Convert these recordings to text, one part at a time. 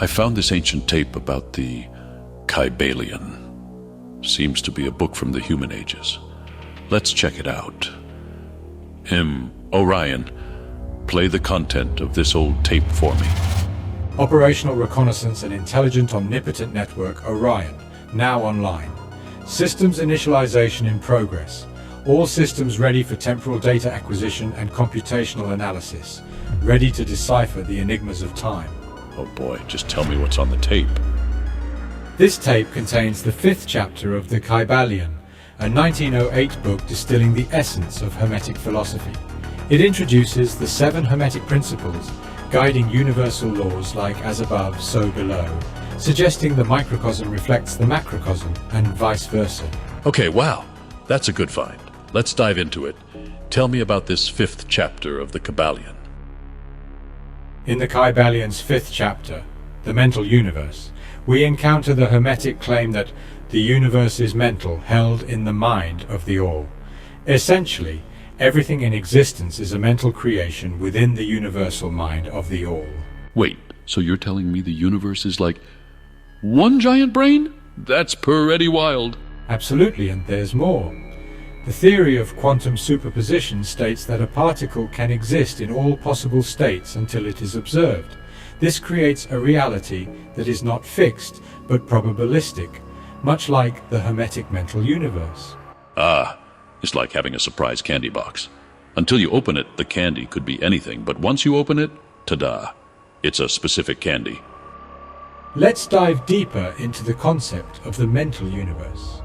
I found this ancient tape about the Kybalion. Seems to be a book from the human ages. Let's check it out. Orion, play the content of this old tape for me. Operational Reconnaissance and Intelligent Omnipotent Network Orion, now online. Systems initialization in progress. All systems ready for temporal data acquisition and computational analysis. Ready to decipher the enigmas of time. Oh boy, just tell me what's on the tape. This tape contains the 5th chapter of the Kybalion, a 1908 book distilling the essence of Hermetic philosophy. It introduces the 7 Hermetic principles, guiding universal laws like as above, so below, suggesting the microcosm reflects the macrocosm and vice versa. Okay, wow, that's a good find. Let's dive into it. Tell me about this 5th chapter of the Kybalion. In the Kybalion's 5th chapter, the mental universe, we encounter the Hermetic claim that the universe is mental, held in the mind of the all. Essentially, everything in existence is a mental creation within the universal mind of the all. Wait, so you're telling me the universe is like one giant brain? That's pretty wild. Absolutely, and there's more. The theory of quantum superposition states that a particle can exist in all possible states until it is observed. This creates a reality that is not fixed, but probabilistic, much like the Hermetic mental universe. Ah, it's like having a surprise candy box. Until you open it, the candy could be anything, but once you open it, ta-da, it's a specific candy. Let's dive deeper into the concept of the mental universe.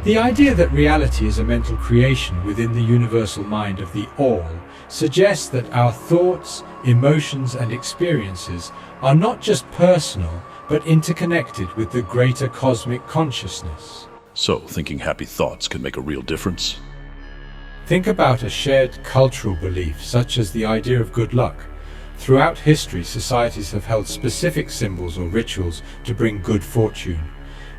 The idea that reality is a mental creation within the universal mind of the all suggests that our thoughts, emotions, and experiences are not just personal, but interconnected with the greater cosmic consciousness. So, thinking happy thoughts can make a real difference? Think about a shared cultural belief, such as the idea of good luck. Throughout history, societies have held specific symbols or rituals to bring good fortune.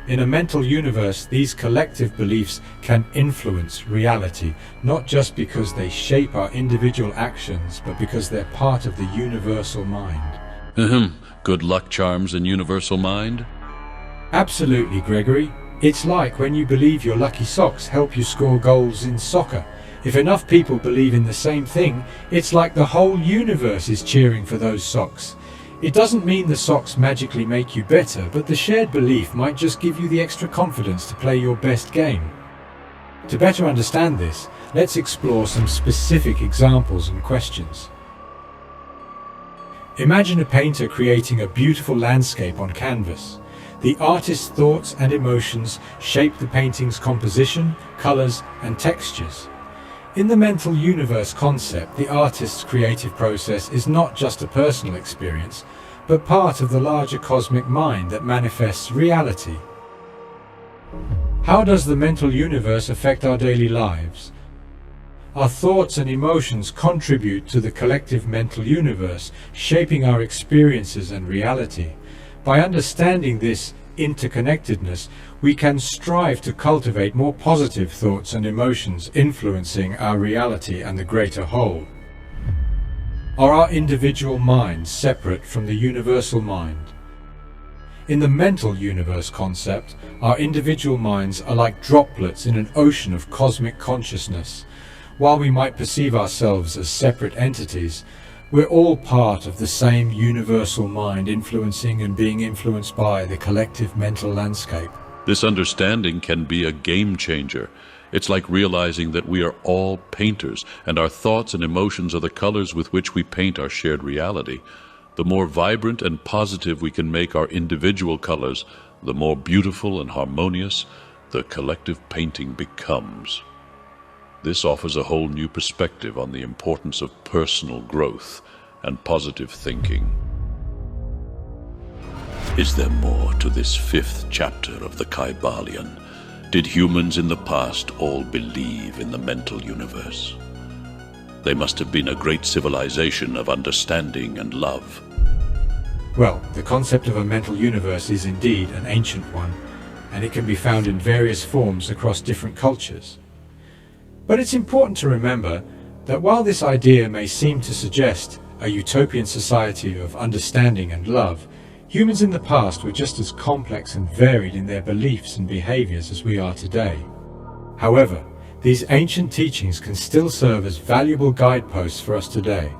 In a mental universe, these collective beliefs can influence reality, not just because they shape our individual actions, but because they're part of the universal mind. Good luck charms and universal mind? Absolutely, Gregory. It's like when you believe your lucky socks help you score goals in soccer. If enough people believe in the same thing, it's like the whole universe is cheering for those socks. It doesn't mean the socks magically make you better, but the shared belief might just give you the extra confidence to play your best game. To better understand this, let's explore some specific examples and questions. Imagine a painter creating a beautiful landscape on canvas. The artist's thoughts and emotions shape the painting's composition, colors, and textures. In the mental universe concept, the artist's creative process is not just a personal experience, but part of the larger cosmic mind that manifests reality. How does the mental universe affect our daily lives? Our thoughts and emotions contribute to the collective mental universe, shaping our experiences and reality. By understanding this interconnectedness, we can strive to cultivate more positive thoughts and emotions, influencing our reality and the greater whole. Are our individual minds separate from the universal mind? In the mental universe concept, our individual minds are like droplets in an ocean of cosmic consciousness. While we might perceive ourselves as separate entities, we're all part of the same universal mind, influencing and being influenced by the collective mental landscape. This understanding can be a game changer. It's like realizing that we are all painters, and our thoughts and emotions are the colors with which we paint our shared reality. The more vibrant and positive we can make our individual colors, the more beautiful and harmonious the collective painting becomes. This offers a whole new perspective on the importance of personal growth and positive thinking. Is there more to this 5th chapter of the Kybalion? Did humans in the past all believe in the mental universe? They must have been a great civilization of understanding and love. Well, the concept of a mental universe is indeed an ancient one, and it can be found in various forms across different cultures. But it's important to remember that while this idea may seem to suggest a utopian society of understanding and love, humans in the past were just as complex and varied in their beliefs and behaviors as we are today. However, these ancient teachings can still serve as valuable guideposts for us today.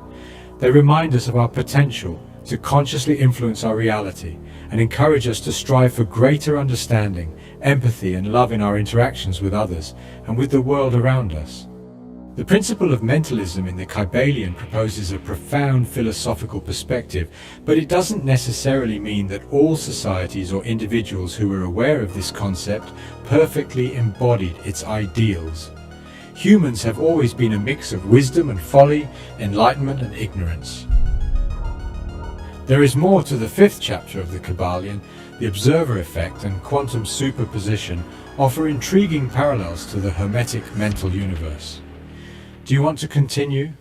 They remind us of our potential to consciously influence our reality and encourage us to strive for greater understanding, empathy, and love in our interactions with others and with the world around us. The principle of mentalism in the Kybalion proposes a profound philosophical perspective, but it doesn't necessarily mean that all societies or individuals who were aware of this concept perfectly embodied its ideals. Humans have always been a mix of wisdom and folly, enlightenment and ignorance. There is more to the fifth chapter of the Kybalion. The observer effect and quantum superposition offer intriguing parallels to the Hermetic mental universe. Do you want to continue?